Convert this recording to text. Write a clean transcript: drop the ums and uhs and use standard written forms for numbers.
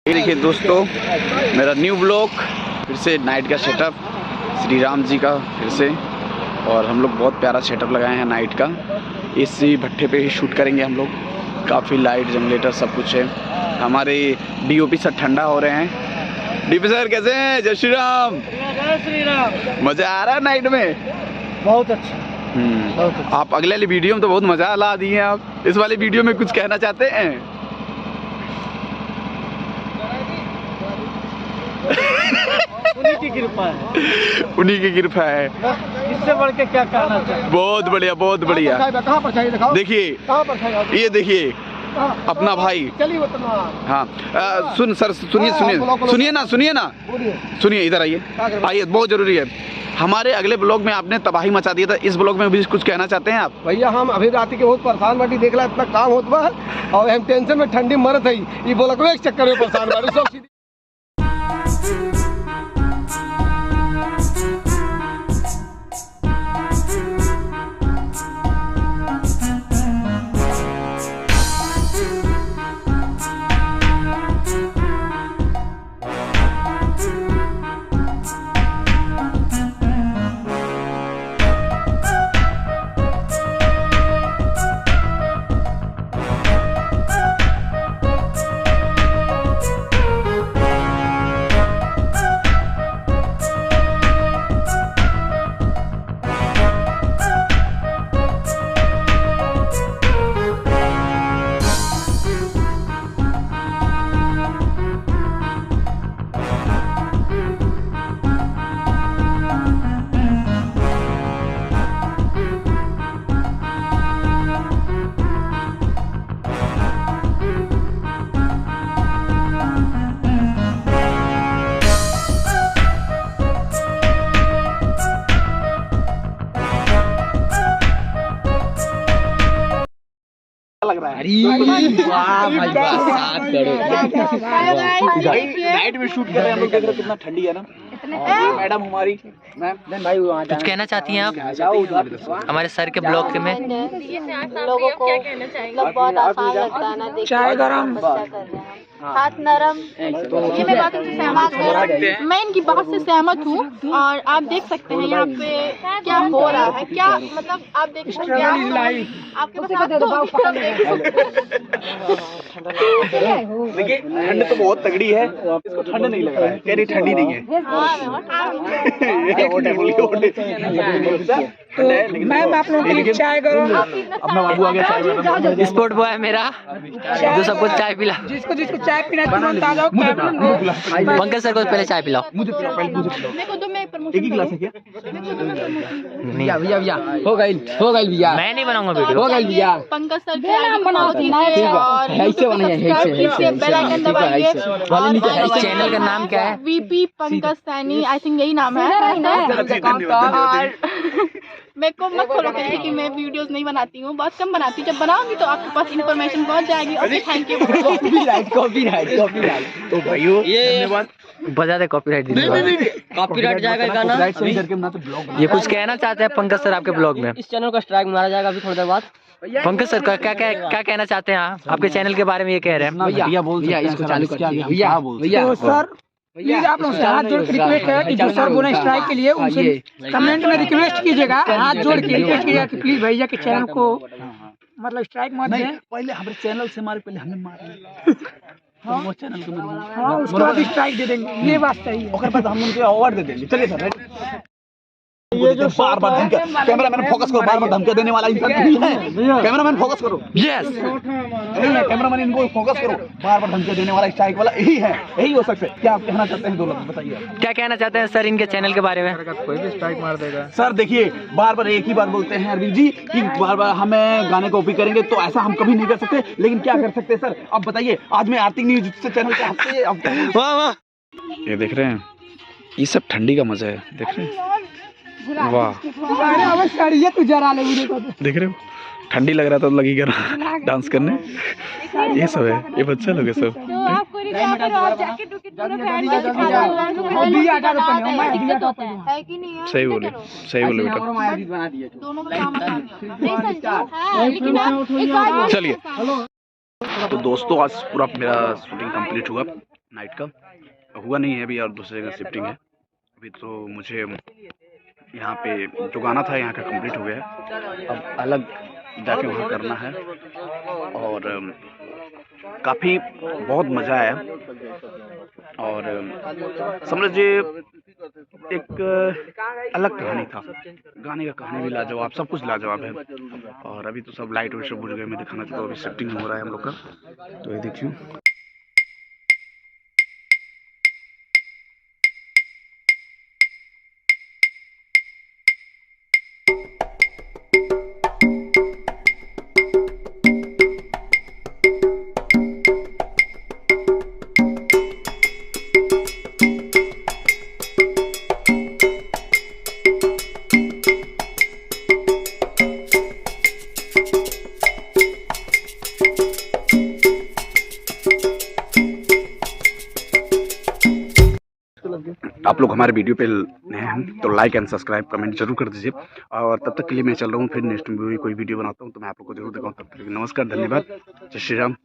देखिए दोस्तों, मेरा न्यू ब्लॉग फिर से नाइट का सेटअप श्री राम जी का फिर से। और हम लोग बहुत प्यारा सेटअप लगाए हैं नाइट का। इसी भट्टे पे ही शूट करेंगे हम लोग। काफ़ी लाइट जनरेटर सब कुछ है। हमारे डीओपी सर ठंडा हो रहे हैं। डीपी सर कैसे हैं? जय श्री राम। जय श्री राम। मज़ा आ रहा है नाइट में? बहुत अच्छा। आप अगले वाली वीडियो में तो बहुत मज़ा ला दिए आप। इस वाली वीडियो में कुछ कहना चाहते हैं? उन्हीं की कृपा है। उन्हीं की कृपा है। इससे बढ़ के क्या कहना चाहिए। बहुत बढ़िया, बहुत बढ़िया। कहाँ पर चाहिए दिखाओ। देखिए, कहाँ पर चाहिए? ये देखिए अपना भाई। चलिए उतना। हाँ सुन सर, सुनिए ना, सुनिए इधर आइए, बहुत जरूरी है। हमारे अगले ब्लॉग में आपने तबाही मचा दिया था, इस ब्लॉग में भी कुछ कहना चाहते हैं आप? भैया हम अभी रात के बहुत परेशान बाटी, देख ला इतना काम होता है और हम टेंशन में ठंडी मरत है। ये बोला एक चक्कर में परेशान बाटी सब सीधी। लग रहा है। वाह भाई वाह, 7 करोड़। नाइट में शूट कर रहे हैं हम लोग। देख रहे हो कितना ठंडी है ना। मैडम हमारी कुछ कहना चाहती हैं आप हमारे सर के ब्लॉग में? लोगों को मतलब बहुत आसान लगता है ना, चाय गरम, हाथ नरम। ये मैं बात से सहमत हूँ, मैं इनकी बात से सहमत हूँ। और आप देख सकते हैं यहाँ पे क्या हो रहा है, क्या मतलब आप देख सकते हैं। आपके देखिए ठंड तो बहुत तगड़ी है, इसको ठंड नहीं लग रहा है। कह रही ठंडी नहीं है। मैम आप लोगों के लिए चाय गरम। अपना बाबू आ गया चाय गरम। स्पोर्ट बॉय है मेरा, जो सबको चाय पिला। जिसको चाय पीना तुरंत आ जाओ। पंकज सर को पहले चाय पिलाओ। मुझे एक ही गिलास है क्या? भैया हो गई भैया। मैं नहीं बनाऊंगा वीडियो। हो गई भैया। पंकज सर के बेल आइकन दबाइए। चैनल का नाम क्या है? VP Pankaj Saini, I think यही नाम है। और मेरे को मत खोलो कहीं कि मैं वीडियोस नहीं बनाती हूँ, बहुत कम बनाती हूँ। जब बनाऊंगी तो आपके पास इन्फॉर्मेशन पहुँच जाएगी। Okay, thank you. कॉपीराइट। तो भाइयों धन्यवाद। बजा दे कॉपीराइट। कॉपीराइट जाएगा गाना। ये कुछ कहना चाहते हैं पंकज सर आपके ब्लॉग में? इस चैनल का स्ट्राइक मारा जाएगा अभी थोड़ी देर बाद। पंकज सर का क्या कहना चाहते हैं आप? आपके चैनल के बारे में ये कह रहे हैं। भैया इसको चालू कर भैया सर प्लीज आप लोग से हाथ जोड़ के रिक्वेस्ट है कि जो सर बोले स्ट्राइक के लिए उनसे कमेंट में रिक्वेस्ट कीजिएगा, हाथ जोड़ के रिक्वेस्ट कीजिएगा कि प्लीज भैया के चैनल को मतलब स्ट्राइक मत दें। पहले हमारे चैनल से मारे, पहले हमें मारे। वो चैनल को हाँ उसके बाद स्ट्राइक दे देंगे, ये बात सही है। और बाद हम उनको अवार्ड दे देंगे। चलिए सर। ये जो बार बार धमकी, कैमरामैन फोकस करो, बार बार धमकी देने वाला इंसान नहीं है। कैमरामैन फोकस करो। यस कैमरामैन इनको फोकस करो। बार बार धमकी देने वाला स्ट्राइक वाला यही है, यही हो सकता है। क्या आप कहना चाहते हैं? 2 लोग बताइए। क्या कहना चाहते हैं सर इनके चैनल के बारे में? कोई भी स्ट्राइक मार देगा सर। देखिए बार बार एक ही बात बोलते हैं अरविंद जी कि बार बार हमें गाने कॉपी करेंगे, तो ऐसा हम कभी नहीं कर सकते। लेकिन क्या कर सकते हैं सर, आप बताइए। आज मैं आर्थिक न्यूज से चैनल के हफ्ते। वाह वाह, ये देख रहे हैं, ये सब ठंडी का मजा है। देख रहे हैं, वाह तू जरा ले देख रहे हो, ठंडी लग रहा था तो लगी करा डांस करने। ये सब है, ये बच्चा लोग है सब। सही बोले, सही बोले बेटा। चलिए तो दोस्तों आज पूरा मेरा शूटिंग कंप्लीट हुआ। नाइट का हुआ नहीं है अभी, और दूसरी जगह शिफ्टिंग है अभी। तो मुझे यहाँ पे जो गाना था यहाँ का कंप्लीट हो गया है, अब अलग जाके वहाँ करना है। और काफ़ी बहुत मज़ा आया, और समझिए एक अलग कहानी था। गाने का कहानी भी लाजवाब, सब कुछ लाजवाब है। और अभी तो सब लाइट वाइट सब बुझ गए, मैं दिखाना चाहता हूँ। अभी शिफ्टिंग हो रहा है हम लोग का, तो ये देखिए। आप लोग हमारे वीडियो पे नए हैं तो लाइक एंड सब्सक्राइब कमेंट जरूर कर दीजिए। और तब तक के लिए मैं चल रहा हूँ, फिर नेक्स्ट में भी कोई वीडियो बनाता हूँ तो मैं आप लोग को जरूर दिखाऊँ। तब तक नमस्कार, धन्यवाद, जय श्री राम।